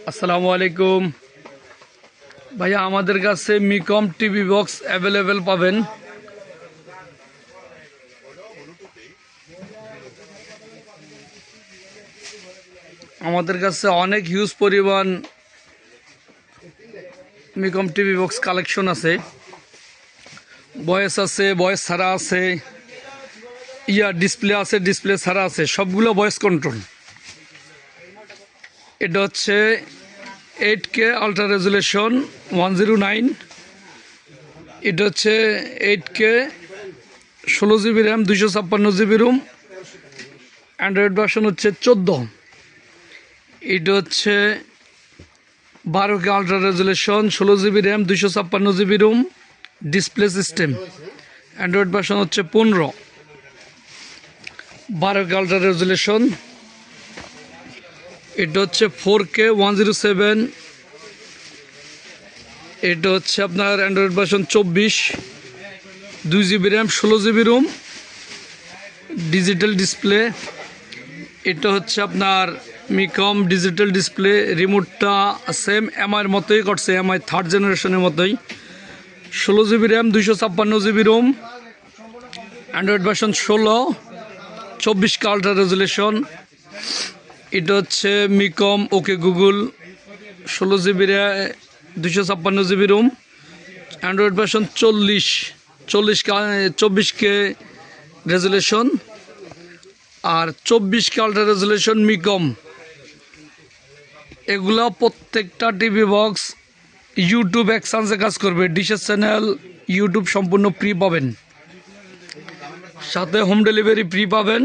আসসালামু আলাইকুম ভাইয়া, আমাদের কাছে মিকম টিভি বক্স অ্যাভেলেবেল পাবেন। আমাদের কাছে অনেক হিউজ পরিমাণ মিকম টিভি বক্স কালেকশন আছে। ভয়েস আছে, ভয়েস ছাড়া আছে, ডিসপ্লে আছে, ডিসপ্লে ছাড়া আছে, সবগুলো ভয়েস কন্ট্রোল। এটা হচ্ছে 8K আলট্রা রেজুলেশন 109। এটা হচ্ছে 8K 16GB RAM 256GB ROM. Android version হচ্ছে 14। এটা হচ্ছে 12K ultra resolution 16GB RAM 256GB ROM, display system. Android version হচ্ছে 15। 12K ultra resolution. এটা হচ্ছে 4K 107। এটা হচ্ছে আপনার Android version 24, 2GB RAM 16GB ROM, digital display. এটা হচ্ছে আপনার মিকম ডিজিটাল ডিসপ্লে। রিমোটটা সেম এমআইয়ের মতোই করছে, এমআই 3rd জেনারেশনের মতোই। 16GB RAM 256GB ROM, Android version 16, 24K ultra resolution. এটা হচ্ছে মিকম okay Google 16GB RAM 256GB ROM, Android version 24K resolution. আর 24K আলট্রা রেজুলেশন মিকম। এগুলো প্রত্যেকটা টিভি বক্স ইউটিউব এক্সচেঞ্জে কাজ করবে। ডিশের চ্যানেল ইউটিউব সম্পূর্ণ ফ্রি পাবেন, সাথে হোম ডেলিভারি ফ্রি পাবেন।